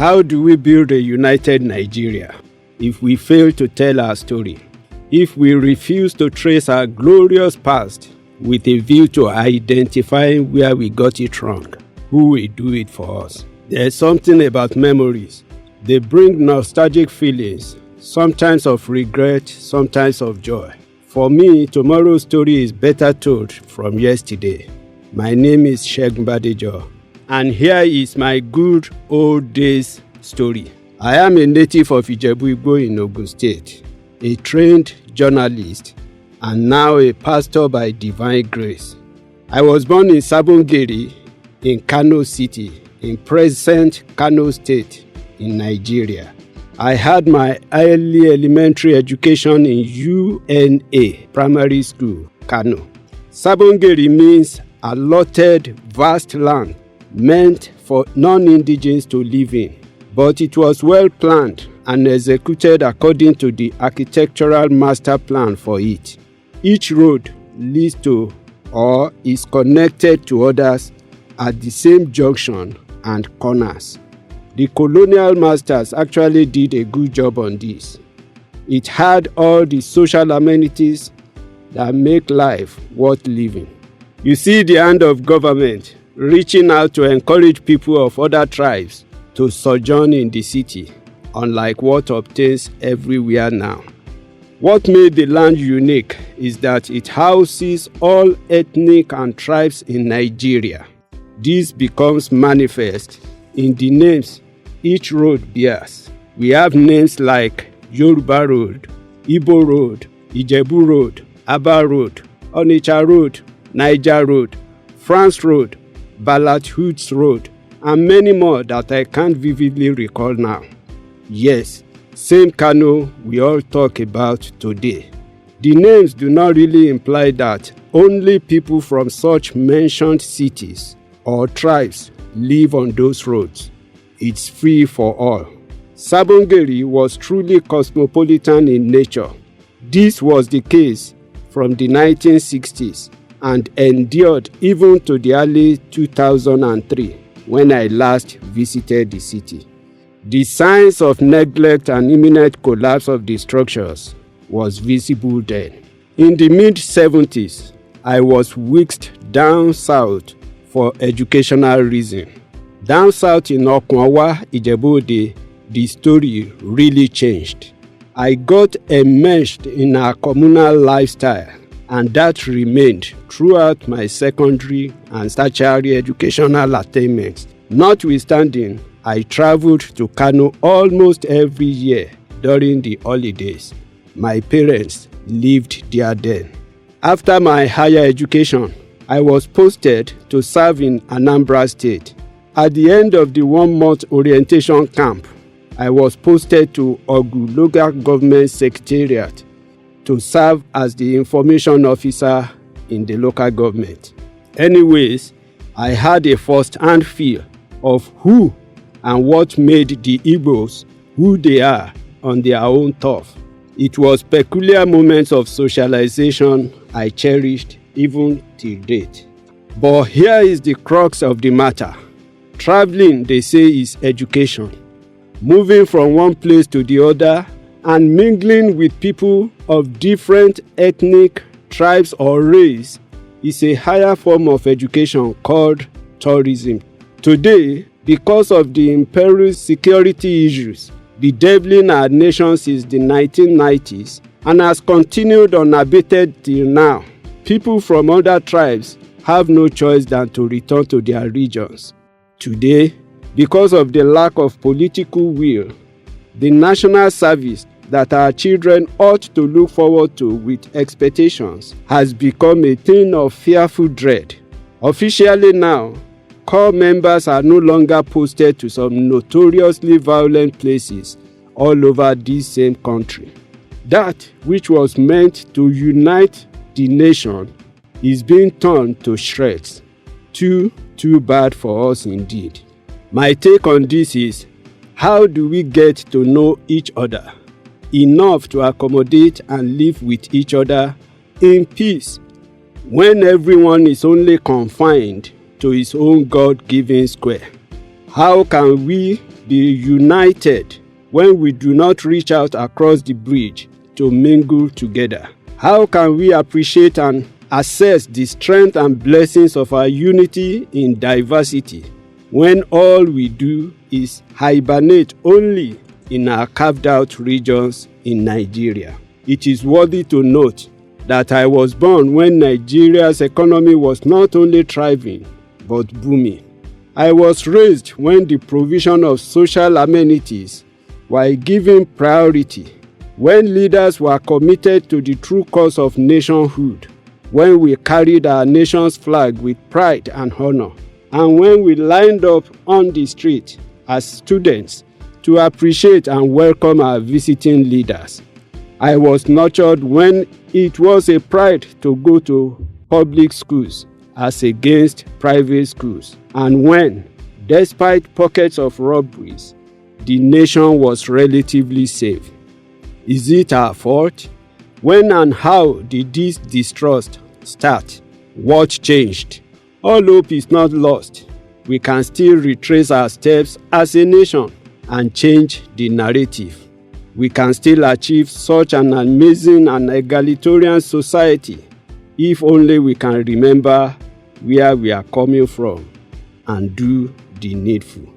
How do we build a united Nigeria if we fail to tell our story? If we refuse to trace our glorious past with a view to identifying where we got it wrong, who will do it for us? There's something about memories. They bring nostalgic feelings, sometimes of regret, sometimes of joy. For me, tomorrow's story is better told from yesterday. My name is Sege Marri, and here is my good old days story. I am a native of Ijebu-Igbo in Ogun State, a trained journalist, and now a pastor by divine grace. I was born in Sabongeri in Kano City, in present Kano State in Nigeria. I had my early elementary education in UNA Primary School, Kano. Sabongeri means allotted vast land meant for non-indigens to live in, but it was well planned and executed according to the architectural master plan for it. Each road leads to or is connected to others at the same junction and corners. The colonial masters actually did a good job on this. It had all the social amenities that make life worth living. You see the hand of government reaching out to encourage people of other tribes to sojourn in the city, unlike what obtains everywhere now. What made the land unique is that it houses all ethnic and tribes in Nigeria. This becomes manifest in the names each road bears. We have names like Yoruba Road, Igbo Road, Ijebu Road, Aba Road, Onitsha Road, Niger Road, France Road, Ballad Hoods Road, and many more that I can't vividly recall now. Yes, same Kano we all talk about today. The names do not really imply that only people from such mentioned cities or tribes live on those roads. It's free for all. Sabongeri was truly cosmopolitan in nature. This was the case from the 1960s and endured even to the early 2003 when I last visited the city. The signs of neglect and imminent collapse of the structures was visible then. In the mid-70s, I was whisked down south for educational reasons. Down south in Okwawa, Ijebu-Ode, the story really changed. I got immersed in our communal lifestyle, and that remained throughout my secondary and tertiary educational attainments. Notwithstanding, I traveled to Kano almost every year during the holidays. My parents lived there then. After my higher education, I was posted to serve in Anambra State. At the end of the 1-month orientation camp, I was posted to Agwu Local Government Secretariat to serve as the information officer in the local government. Anyways, I had a first-hand feel of who and what made the Igbos who they are on their own turf. It was peculiar moments of socialization I cherished even till date. But here is the crux of the matter. Traveling, they say, is education. Moving from one place to the other and mingling with people of different ethnic, tribes or race is a higher form of education called tourism. Today, because of the imperial security issues bedeviling our nation since the 1990s and has continued unabated till now, people from other tribes have no choice than to return to their regions. Today, because of the lack of political will, the national service that our children ought to look forward to with expectations has become a thing of fearful dread. Officially now, corps members are no longer posted to some notoriously violent places all over this same country. That which was meant to unite the nation is being torn to shreds. Too bad for us indeed. My take on this is, how do we get to know each other enough to accommodate and live with each other in peace when everyone is only confined to his own God-given square? How can we be united when we do not reach out across the bridge to mingle together? How can we appreciate and assess the strength and blessings of our unity in diversity when all we do is hibernate only in our carved-out regions in Nigeria? It is worthy to note that I was born when Nigeria's economy was not only thriving, but booming. I was raised when the provision of social amenities were given priority, when leaders were committed to the true cause of nationhood, when we carried our nation's flag with pride and honor, and when we lined up on the street as students to appreciate and welcome our visiting leaders. I was nurtured when it was a pride to go to public schools as against private schools, and when, despite pockets of robberies, the nation was relatively safe. Is it our fault? When and how did this distrust start? What changed? All hope is not lost. We can still retrace our steps as a nation and change the narrative. We can still achieve such an amazing and egalitarian society if only we can remember where we are coming from and do the needful.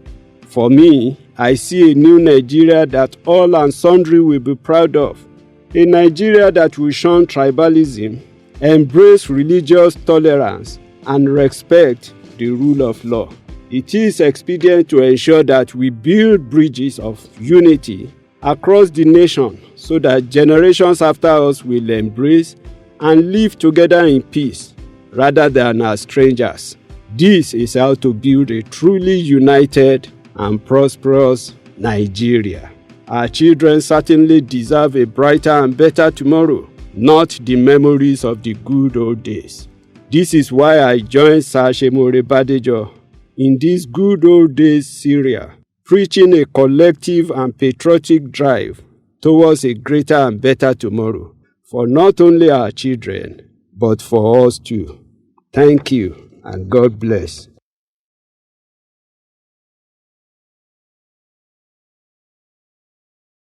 For me, I see a new Nigeria that all and sundry will be proud of. A Nigeria that will shun tribalism, embrace religious tolerance, and respect the rule of law. It is expedient to ensure that we build bridges of unity across the nation so that generations after us will embrace and live together in peace rather than as strangers. This is how to build a truly united and prosperous Nigeria. Our children certainly deserve a brighter and better tomorrow, not the memories of the good old days. This is why I joined Sege Marri BADEJO in this good old days series, preaching a collective and patriotic drive towards a greater and better tomorrow for not only our children, but for us too. Thank you, and God bless.